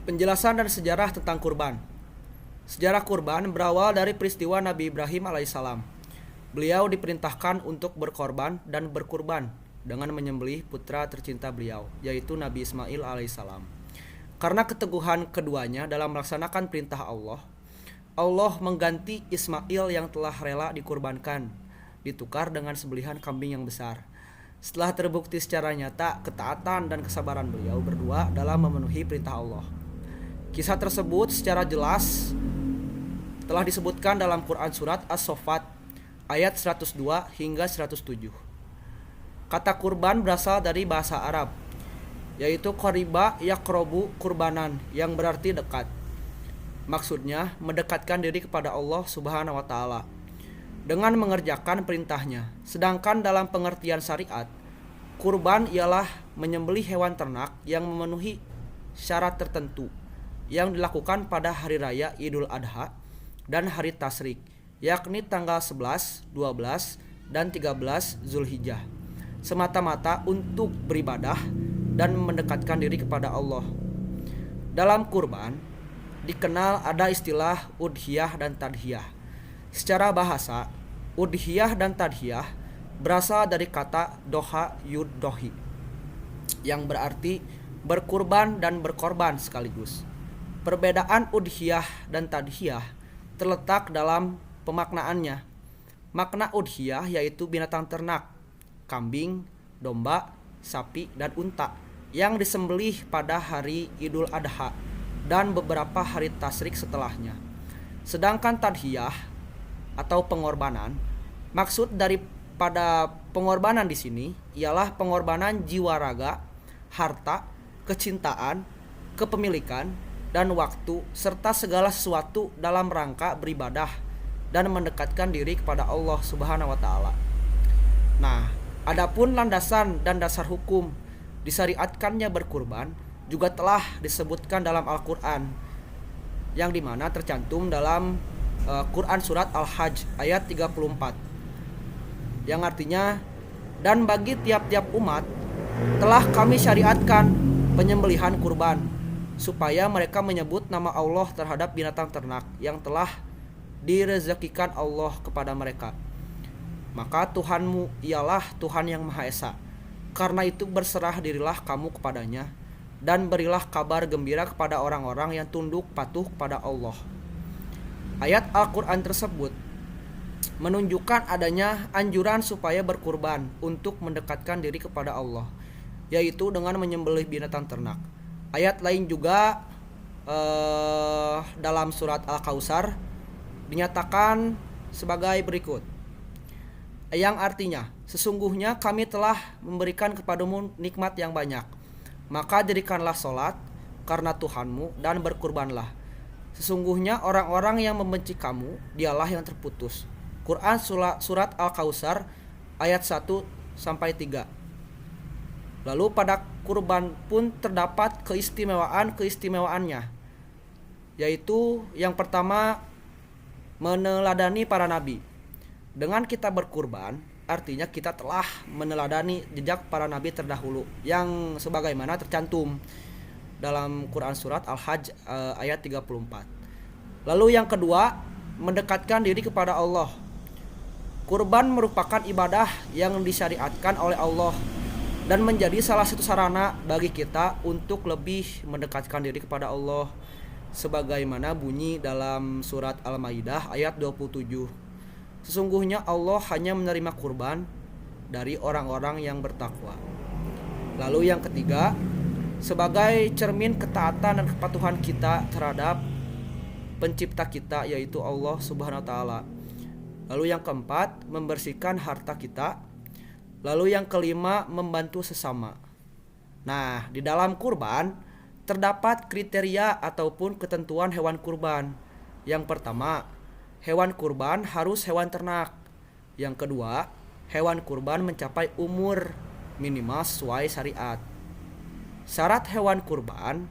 Penjelasan dan sejarah tentang kurban. Sejarah kurban berawal dari peristiwa Nabi Ibrahim alaihissalam. Beliau diperintahkan untuk berkorban dan berkurban dengan menyembelih putra tercinta beliau, yaitu Nabi Ismail alaihissalam. Karena keteguhan keduanya dalam melaksanakan perintah Allah, Allah mengganti Ismail yang telah rela dikurbankan, ditukar dengan sembelihan kambing yang besar. Setelah terbukti secara nyata ketaatan dan kesabaran beliau berdua dalam memenuhi perintah Allah. Kisah tersebut secara jelas telah disebutkan dalam Quran surat As-Saffat ayat 102 hingga 107. Kata kurban berasal dari bahasa Arab, yaitu qariba yaqrabu kurbanan, yang berarti dekat. Maksudnya mendekatkan diri kepada Allah Subhanahu wa taala dengan mengerjakan perintahnya. Sedangkan dalam pengertian syariat, kurban ialah menyembelih hewan ternak yang memenuhi syarat tertentu yang dilakukan pada hari raya Idul Adha dan hari Tasyrik, yakni tanggal 11, 12, dan 13 Zulhijjah, semata-mata untuk beribadah dan mendekatkan diri kepada Allah. Dalam kurban dikenal ada istilah udhiyah dan tadhiyah. Secara bahasa, udhiyah dan tadhiyah berasal dari kata doha yud dohi, yang berarti berkurban dan berkorban sekaligus. Perbedaan udhiyah dan tadhiyah terletak dalam pemaknaannya. Makna udhiyah yaitu binatang ternak, kambing, domba, sapi, dan unta yang disembelih pada hari Idul Adha dan beberapa hari tasyrik setelahnya. Sedangkan tadhiyah atau pengorbanan, maksud daripada pengorbanan di sini ialah pengorbanan jiwa raga, harta, kecintaan, kepemilikan, dan waktu, serta segala sesuatu dalam rangka beribadah dan mendekatkan diri kepada Allah Subhanahu wa taala. Nah, adapun landasan dan dasar hukum disyariatkannya berkurban juga telah disebutkan dalam Al-Qur'an, yang dimana tercantum dalam Quran surat Al-Hajj ayat 34, yang artinya, dan bagi tiap-tiap umat telah kami syariatkan penyembelihan kurban, supaya mereka menyebut nama Allah terhadap binatang ternak yang telah direzekikan Allah kepada mereka. Maka Tuhanmu ialah Tuhan yang Maha Esa. Karena itu berserah dirilah kamu kepadanya, dan berilah kabar gembira kepada orang-orang yang tunduk patuh kepada Allah. Ayat Al-Quran tersebut menunjukkan adanya anjuran supaya berkurban untuk mendekatkan diri kepada Allah, yaitu dengan menyembelih binatang ternak. Ayat lain juga dalam surat Al-Kautsar dinyatakan sebagai berikut, yang artinya, sesungguhnya kami telah memberikan kepadamu nikmat yang banyak, maka dirikanlah sholat karena Tuhanmu dan berkurbanlah. Sesungguhnya orang-orang yang membenci kamu dialah yang terputus. Quran surat Al-Kautsar ayat 1-3. Lalu pada kurban pun terdapat keistimewaan-keistimewaannya, yaitu yang pertama, meneladani para nabi. Dengan kita berkurban, artinya kita telah meneladani jejak para nabi terdahulu, yang sebagaimana tercantum dalam Quran surat Al-Hajj ayat 34. Lalu yang kedua, mendekatkan diri kepada Allah. Kurban merupakan ibadah yang disyariatkan oleh Allah dan menjadi salah satu sarana bagi kita untuk lebih mendekatkan diri kepada Allah, sebagaimana bunyi dalam surat Al-Maidah ayat 27. Sesungguhnya Allah hanya menerima kurban dari orang-orang yang bertakwa. Lalu yang ketiga, sebagai cermin ketaatan dan kepatuhan kita terhadap pencipta kita, yaitu Allah Subhanahu wa taala. Lalu yang keempat, membersihkan harta kita. Lalu yang kelima, membantu sesama. Nah, di dalam kurban terdapat kriteria ataupun ketentuan hewan kurban. Yang pertama, hewan kurban harus hewan ternak. Yang kedua, hewan kurban mencapai umur minimal sesuai syariat. Syarat hewan kurban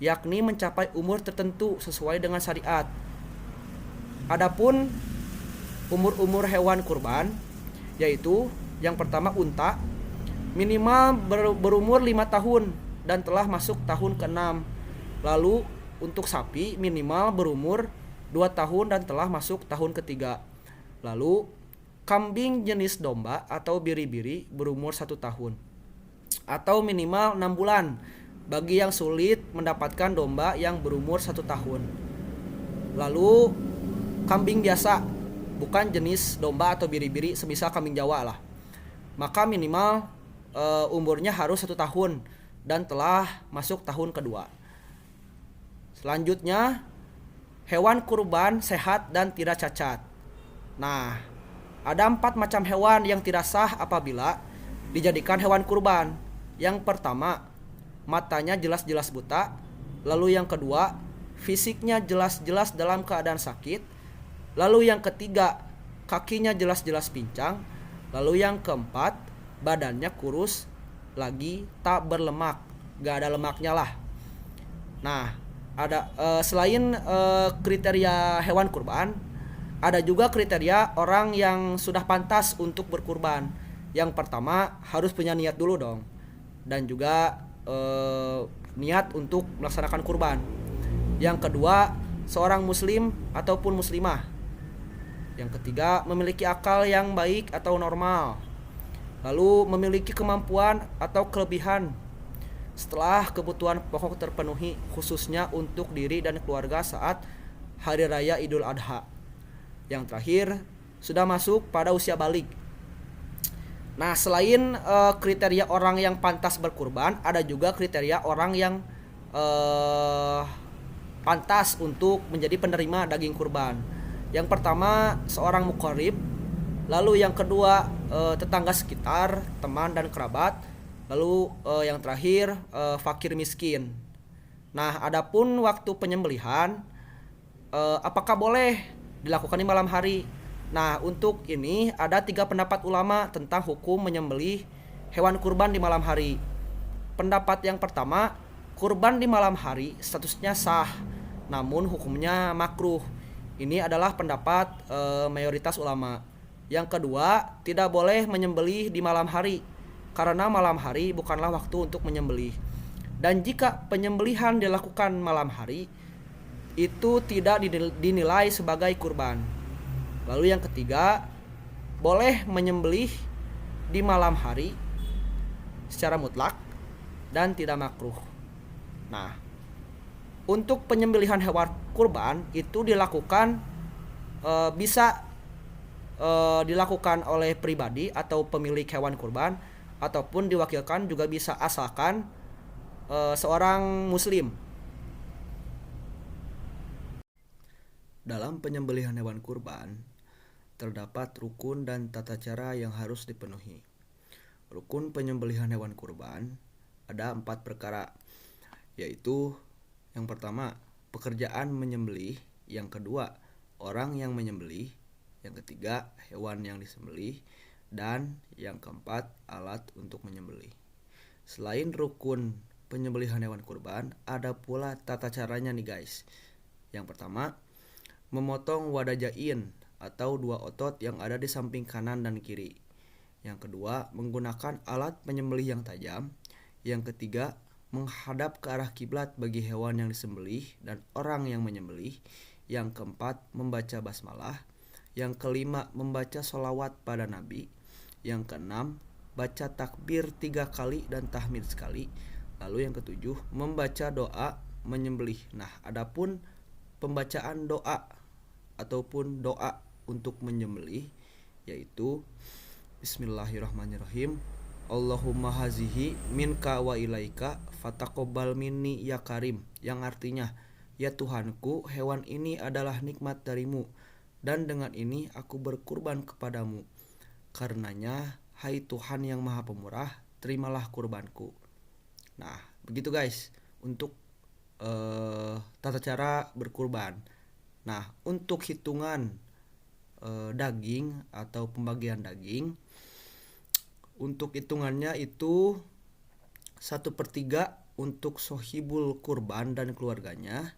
yakni mencapai umur tertentu sesuai dengan syariat. Adapun umur-umur hewan kurban yaitu yang pertama, unta minimal berumur 5 tahun dan telah masuk tahun ke-6. Lalu untuk sapi minimal berumur 2 tahun dan telah masuk tahun ketiga. Lalu kambing jenis domba atau biri-biri berumur 1 tahun atau minimal 6 bulan bagi yang sulit mendapatkan domba yang berumur 1 tahun. Lalu kambing biasa, bukan jenis domba atau biri-biri, semisal kambing Jawa lah, maka minimal umurnya harus 1 tahun dan telah masuk tahun kedua. Selanjutnya, hewan kurban sehat dan tidak cacat. Nah, ada 4 macam hewan yang tidak sah apabila dijadikan hewan kurban. Yang pertama, matanya jelas-jelas buta. Lalu yang kedua, fisiknya jelas-jelas dalam keadaan sakit. Lalu yang ketiga, kakinya jelas-jelas pincang. Lalu yang keempat, badannya kurus lagi tak berlemak, gak ada lemaknya lah. Nah, ada selain kriteria hewan kurban, ada juga kriteria orang yang sudah pantas untuk berkurban. Yang pertama, harus punya niat dulu dong, dan juga niat untuk melaksanakan kurban. Yang kedua, seorang muslim ataupun muslimah. Yang ketiga, memiliki akal yang baik atau normal. Lalu memiliki kemampuan atau kelebihan setelah kebutuhan pokok terpenuhi, khususnya untuk diri dan keluarga saat Hari Raya Idul Adha. Yang terakhir, sudah masuk pada usia balik. Nah, selain kriteria orang yang pantas berkurban, ada juga kriteria orang yang pantas untuk menjadi penerima daging kurban. Yang pertama, seorang muqarrib. Lalu yang kedua, tetangga sekitar, teman dan kerabat. Lalu yang terakhir, fakir miskin. Nah, adapun waktu penyembelihan, apakah boleh dilakukan di malam hari? Nah, untuk ini ada 3 pendapat ulama tentang hukum menyembelih hewan kurban di malam hari. Pendapat yang pertama, kurban di malam hari statusnya sah, namun hukumnya makruh. Ini adalah pendapat mayoritas ulama. Yang kedua, tidak boleh menyembelih di malam hari, karena malam hari bukanlah waktu untuk menyembelih. Dan jika penyembelihan dilakukan malam hari, itu tidak dinilai sebagai kurban. Lalu yang ketiga, boleh menyembelih di malam hari secara mutlak dan tidak makruh. Nah, untuk penyembelihan hewan kurban itu dilakukan bisa dilakukan oleh pribadi atau pemilik hewan kurban, ataupun diwakilkan juga bisa, asalkan seorang muslim. Dalam penyembelihan hewan kurban terdapat rukun dan tata cara yang harus dipenuhi. Rukun penyembelihan hewan kurban ada 4 perkara, yaitu yang pertama, pekerjaan menyembelih. Yang kedua, orang yang menyembelih. Yang ketiga, hewan yang disembelih. Dan yang keempat, alat untuk menyembelih. Selain rukun penyembelihan hewan kurban, ada pula tata caranya nih guys. Yang pertama, memotong wadajain atau 2 otot yang ada di samping kanan dan kiri. Yang kedua, menggunakan alat penyembelih yang tajam. Yang ketiga, menghadap ke arah kiblat bagi hewan yang disembelih dan orang yang menyembelih. Yang keempat, membaca basmalah. Yang kelima, membaca sholawat pada Nabi. Yang keenam, baca takbir 3 kali dan tahmid sekali. Lalu yang ketujuh, membaca doa menyembelih. Nah, adapun pembacaan doa ataupun doa untuk menyembelih yaitu Bismillahirrahmanirrahim. Allahumma hazihi minka wa ilaika fataqabbal minni ya karim, yang artinya, ya Tuhanku, hewan ini adalah nikmat darimu dan dengan ini aku berkurban kepadamu. Karenanya, hai Tuhan yang Maha Pemurah, terimalah kurbanku. Nah, begitu guys untuk tata cara berkurban. Nah, untuk hitungan daging atau pembagian daging, untuk hitungannya itu 1/3 untuk sohibul kurban dan keluarganya,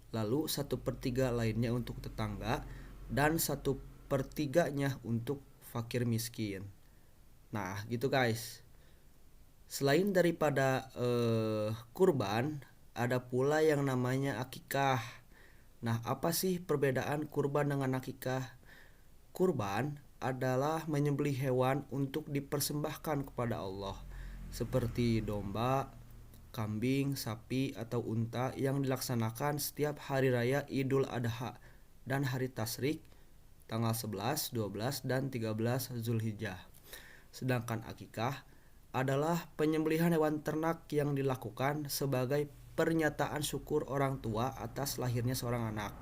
lalu 1/3 lainnya untuk tetangga, dan 1/3-nya untuk fakir miskin. Nah, gitu guys. Selain daripada kurban, ada pula yang namanya akikah. Nah, apa sih perbedaan kurban dengan akikah? Kurban adalah menyembelih hewan untuk dipersembahkan kepada Allah, seperti domba, kambing, sapi, atau unta yang dilaksanakan setiap hari raya Idul Adha dan hari Tasyrik tanggal 11, 12, dan 13 Zulhijjah. Sedangkan akikah adalah penyembelihan hewan ternak yang dilakukan sebagai pernyataan syukur orang tua atas lahirnya seorang anak,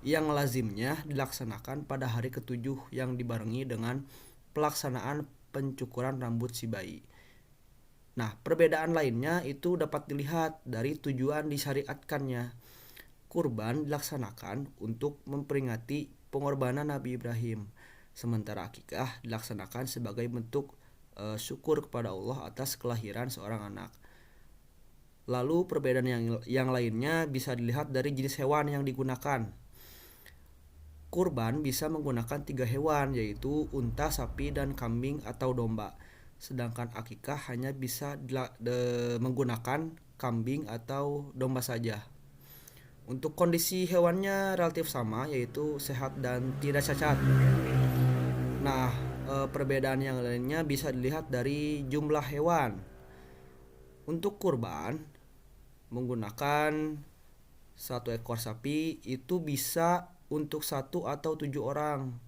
yang lazimnya dilaksanakan pada hari ketujuh yang dibarengi dengan pelaksanaan pencukuran rambut si bayi. Nah, perbedaan lainnya itu dapat dilihat dari tujuan disyariatkannya. Kurban dilaksanakan untuk memperingati pengorbanan Nabi Ibrahim, sementara akikah dilaksanakan sebagai bentuk syukur kepada Allah atas kelahiran seorang anak. Lalu perbedaan yang lainnya bisa dilihat dari jenis hewan yang digunakan. Kurban bisa menggunakan 3 hewan, yaitu unta, sapi, dan kambing atau domba. Sedangkan akikah hanya bisa menggunakan kambing atau domba saja. Untuk kondisi hewannya relatif sama, yaitu sehat dan tidak cacat. Nah, perbedaan yang lainnya bisa dilihat dari jumlah hewan. Untuk kurban menggunakan 1 ekor sapi itu bisa untuk 1 atau 7 orang.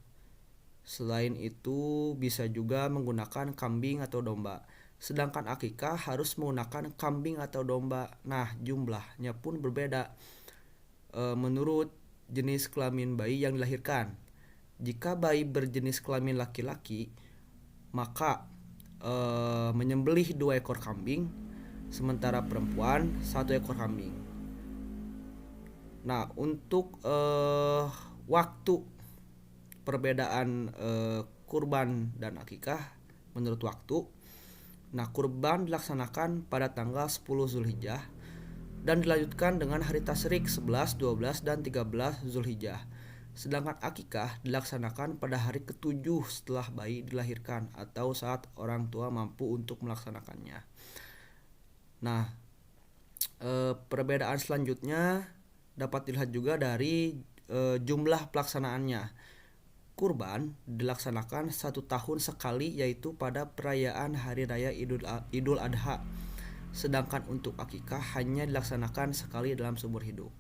Selain itu bisa juga menggunakan kambing atau domba. Sedangkan akikah harus menggunakan kambing atau domba. Nah, jumlahnya pun berbeda menurut jenis kelamin bayi yang dilahirkan. Jika bayi berjenis kelamin laki-laki, maka menyembelih 2 ekor kambing, sementara perempuan 1 ekor kambing. Nah, untuk waktu perbedaan kurban dan akikah menurut waktu. Nah, kurban dilaksanakan pada tanggal 10 Zulhijjah dan dilanjutkan dengan hari Tasyrik 11, 12, dan 13 Zulhijjah. Sedangkan akikah dilaksanakan pada hari ke-7 setelah bayi dilahirkan atau saat orang tua mampu untuk melaksanakannya. Nah, perbedaan selanjutnya dapat dilihat juga dari jumlah pelaksanaannya. Kurban dilaksanakan 1 tahun sekali, yaitu pada perayaan Hari Raya Idul Adha. Sedangkan untuk akikah hanya dilaksanakan sekali dalam seumur hidup.